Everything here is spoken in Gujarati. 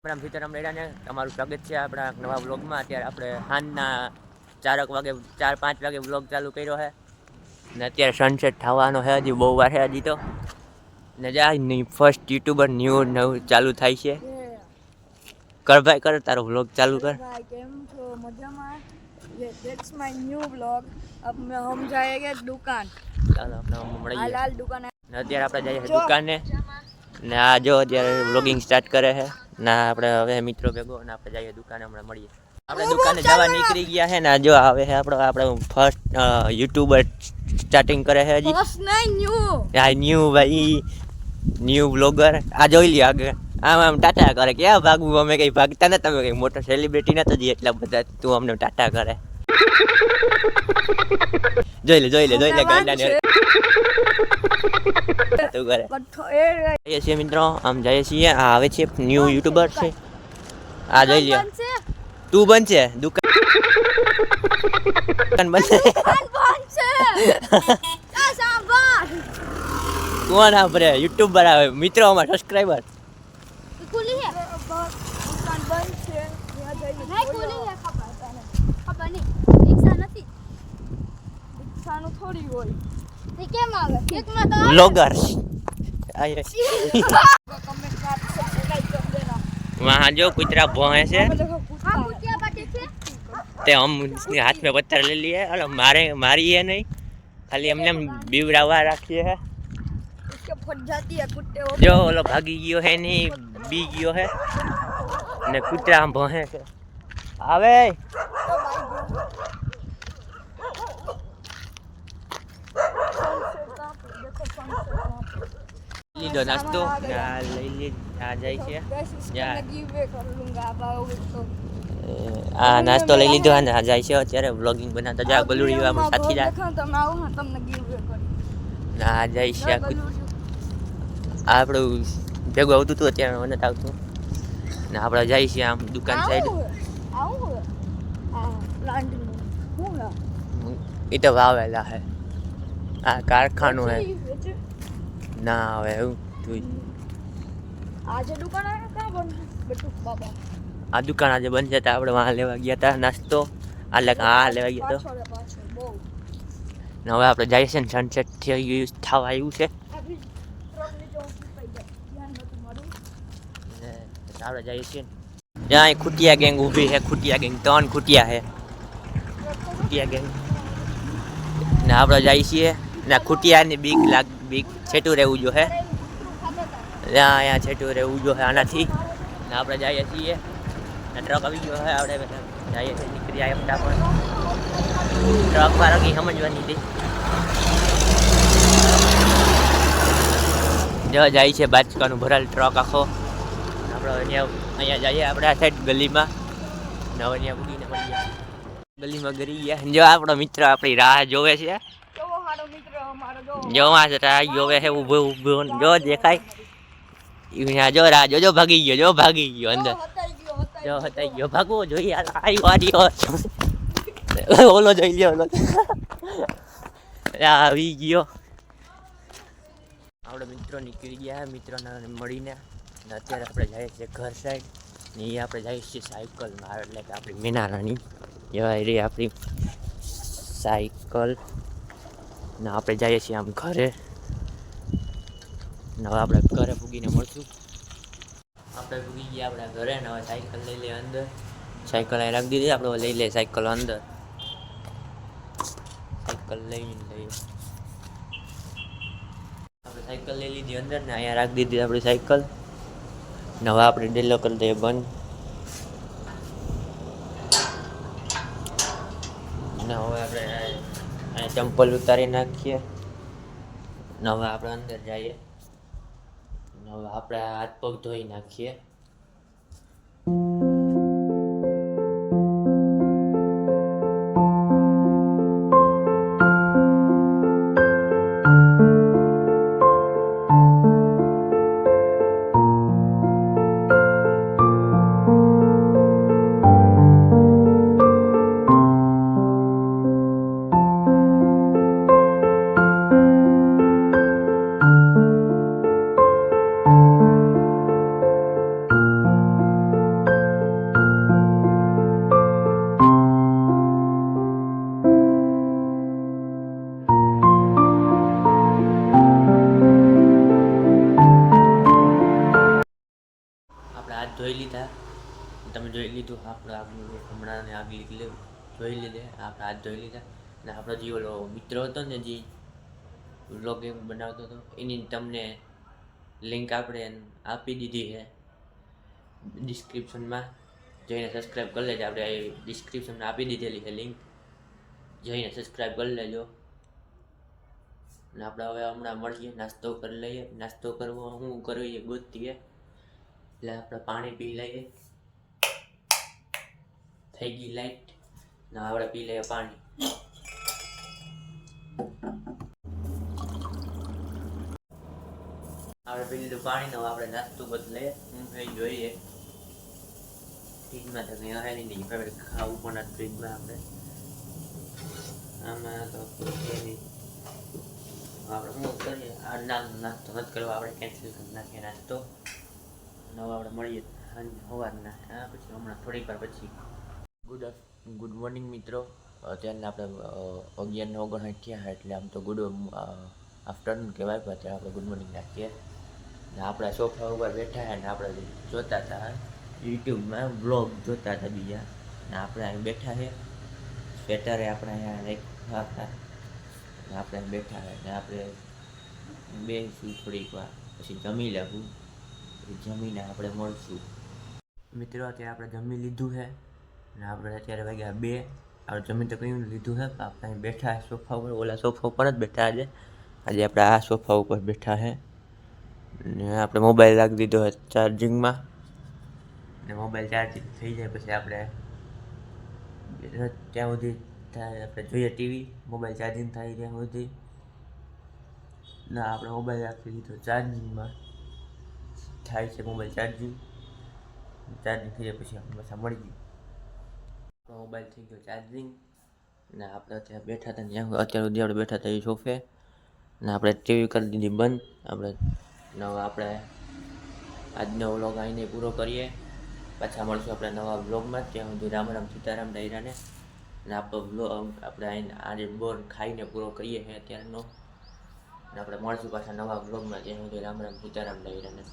સીતારામ રેડાને તમારું સ્વાગત છે આપણા નવા વ્લોગમાં। અત્યારે આપણે સાંજના 4 વાગે 4-5 વાગે વ્લોગ ચાલુ કર્યો છે ને અત્યારે સનસેટ થવાનો છે। હજી બહુ વાર છે હજી તો ને જાય ફર્સ્ટ યુટ્યુબર નવું ચાલુ થાય છે। કર ભાઈ કર તારો વ્લોગ ચાલુ કર भाई केम छो मजाમાં ये दैट्स माय न्यू व्लॉग। अब हम जाएंगे दुकान। ચાલો આપણે મળીએ। हाल दुकान ને અત્યારે આપણે જઈએ છીએ દુકાને ને આ જો અત્યારે વ્લોગિંગ સ્ટાર્ટ કરે છે ને આપણે હવે મિત્રો ભેગો ને આપણે જઈએ દુકાને। હમણાં મળીએ। આપણે દુકાને જવા નીકળી ગયા છે ને જો આવે છે આપણે ફર્સ્ટ યુટ્યુબર સ્ટાર્ટિંગ કરે છે હજી बस नहीं न्यू આ ન્યુ ભાઈ ન્યુ વ્લોગર આ જોઈ લ્યો આગળ આમ આમ ટાટા કરે ક્યાં ભાગવું અમે કઈ ભાગતા ને તમે કઈ મોટા સેલિબ્રિટી નતા જ એટલા બધા તું અમને ટાટા કરે જોઈ લે ગાંડા ને તું કરે એ છે મિત્રો આમ જાય છીએ આ આવે છે ન્યુ યુટ્યુબર છે આ જોઈ લ્યો તું બનશે દુકાન બનશે કોણ આપણે યુટ્યુબર આવે મિત્રો અમાર સબસ્ક્રાઇબર खुली है दुकान बंद છે નહીં खुली है ખબર નહીં ઈચ્છા નથી ઈચ્છાનું થોડી હોય તે કેમ આવે એકમાં તો વ્લોગર્સ આય કમેન્ટ માં સબસ્ક્રાઇબ कर देना। वहाँ जो कुतरा भौंके से हां कुतिया बाटे છે ते हम इसके हाथ में पत्थर ले लिए और मारी है नहीं खाली हमने बीवरावा रखी है इसके फट जाती है कुत्ते वो जो ओलो भागी गयो है नहीं बी गयो है ने कुतरा हम भौंके से आवे લીધો નાસ્તો આ લઈ લે આ જાય છે આ નાસ્તો લઈ લીધો અને આ જાય છે અત્યારે વ્લોગિંગ બનાવતા જા ગલુડી આપણો સાથીદાર તમે આવો હા તમને ગીવ કરી ના જાય છે આપણું ભેગું આવતું હતું અત્યારે મને આવતું ને આપણે જાય છે આમ દુકાન સાઈડ આવું આ પ્લાન્ટ હું એ તો વાવેલા હે આ કારખાનું હે ના હવે એવું તું આજે દુકાન આવે કા બન બટુ બાબા આ દુકાન આજે બંધ છે તો આપણે વહાં લેવા ગયા હતા નાસ્તો આ લેવા ગયા તો ને હવે આપણે જઈએ છીએ ને સનસેટ થઈ ગયું થવા આવ્યું છે ને આપણે જઈએ છીએ ત્યાં ખૂટિયા ગેંગ ઊભી છે ખૂટિયા ગેંગ 3 ખૂટિયા છે ખૂટિયા ગેંગ ને આપણે જઈએ છીએ ને ખૂટિયાની બીક છેટું રહેવું જો હે અહીંયા છેટું રહેવું જો હે આનાથી ને આપણે જઈએ છીએ ને ટ્રક આવી ગયો હે આપણે જઈએ છીએ નીકળી આવ્યા ફટાફટ ટ્રક વાળો કંઈ સમજવાની હતી જો જાય છે બાચકાનું ભરાલ ટ્રક આખો આપણે અહીંયા જઈએ આપણે આ સાઈડ ગલીમાં ને હવે અહીંયા ઉડીને મળીએ ગલીમાં ગરી ગયા જો આપણો મિત્ર આપણી રાહ જોવે છે જો માં રાહ જોવે છે ઊભો જો દેખાય જો રાહ જો ભાગી ગયો અંદર જો હતાઈ ગયો ભાગવો જોઈએ ઓલો જોઈ લ્યો આવી ગયો આપણે મિત્રો નીકળી ગયા મિત્રોને મળીને અત્યારે આપણે જઈએ છીએ ઘર સાઈડ ને એ આપણે જઈએ છીએ સાયકલમાં એટલે કે આપણી મેનારાની એવા રે આપણી સાયકલ ને આપણે જઈએ છીએ આમ ઘરે ને હવે આપણે ઘરે પૂગીને મળશું આપણે પૂગી ગયા આપણા ઘરે ને હવે સાયકલ લઈ લે અંદર સાયકલ અહીં રાખી દીધી આપણે લઈ લે સાયકલ અંદર સાયકલ લઈને લઈએ આપણે સાયકલ લઈ લીધી અંદર ને અહીંયા રાખી દીધી આપણી સાયકલ ને હવે આપણે ડેલો કરી દઈએ બંધ ને હવે આપણે અહીંયા ચંપલ ઉતારી નાખીએ ને હવે આપણે અંદર જઈએ ને હવે આપણે હાથ પગ ધોઈ નાખીએ જોઈ લીધું આપણે આગળ હમણાં આગળ જોઈ લીધે આપણે હાથ જોઈ લીધા ને આપણો જે ઓલો મિત્ર હતો ને જે વ્લોગિંગ બનાવતો હતો એની તમને લિંક આપણે આપી દીધી છે ડિસ્ક્રિપ્શનમાં, જઈને સબસ્ક્રાઈબ કરી લેજો. આપણે ડિસ્ક્રિપ્શનમાં આપી દીધેલી છે લિંક, જઈને સબસ્ક્રાઈબ કરી લેજો. ને આપણે હવે હમણાં મળીએ, નાસ્તો કરી લઈએ. નાસ્તો કરવો શું કરવી એ ગોતીએ, એટલે આપણે પાણી પી લઈએ. થઈ ગઈ લાઈટ ને આપણે પી લઈએ પાણી. આપણે પી લીધું પાણી ને આપણે નાસ્તો બદલે હું કઈ જોઈએ ફ્રીજમાં તો કંઈ આવે નહીં, ખાવું પણ ફ્રીજમાં આપણે આમાં તો નહીં. આપણે શું કરીએ, આ નાસ્તો નથી કરવા, આપણે કેન્સલ કરી નાખીએ નાસ્તો. નવા આપણે મળીએ સવારના પછી હમણાં થોડીક વાર પછી. ગુડ મોર્નિંગ મિત્રો. અત્યારના આપણે 11:59 થયા, એટલે આમ તો ગુડ આફ્ટરનૂન કહેવાય, પણ અત્યારે આપણે ગુડ મોર્નિંગ નાખીએ. ને આપણા સોફા ઉપર બેઠા છે ને આપણે જોતા હતા યુટ્યુબમાં વ્લોગ જોતા હતા બીજા, ને આપણે અહીં બેઠા છે. સ્વેટરે આપણે અહીંયા રાખ્યા ને આપણે અહીં બેઠા છે ને આપણે બેસીશું થોડીક વાર, પછી જમી લેવું. જમીને આપણે મળશું. મિત્રો અત્યારે આપણે જમી લીધું છે ને આપણે અત્યારે વાગ્યા 2. આપણે જમી તો કયું લીધું છે, આપણે અહીં બેઠા છે સોફા ઉપર. ઓલા સોફા ઉપર જ બેઠા આજે આપણે આ સોફા ઉપર બેઠા છે ને આપણે મોબાઈલ રાખી દીધો છે ચાર્જિંગમાં. ને મોબાઈલ ચાર્જિંગ થઈ જાય પછી આપણે ત્યાં સુધી થાય આપણે જોઈએ ટીવી. મોબાઈલ ચાર્જિંગ થાય ત્યાં સુધી ના આપણે મોબાઈલ રાખી દીધો ચાર્જિંગમાં. થાય છે મોબાઈલ ચાર્જિંગ થઈ જાય પછી આપણે પાછા મળી ગયું. મોબાઈલ થઈ ગયો ચાર્જિંગ ને આપણે અત્યારે બેઠા હતા ત્યાં અત્યાર સુધી આપણે બેઠા હતા એ સોફે ને આપણે ટીવી કરી દીધી બંધ. આપણે આજનો વ્લોગ આવીને પૂરો કરીએ. પાછા મળશું આપણે નવા વ્લોગમાં. ત્યાં સુધી રામ રામ સીતારામ ડાયરાને. ને આપણો વ્લોગ આપણે આજે બોર ખાઈને પૂરો કરીએ છીએ અત્યારનો. ને આપણે મળશું પાછા નવા વ્લોગમાં. ત્યાં સુધી રામ રામ સીતારામ ડાયરાને.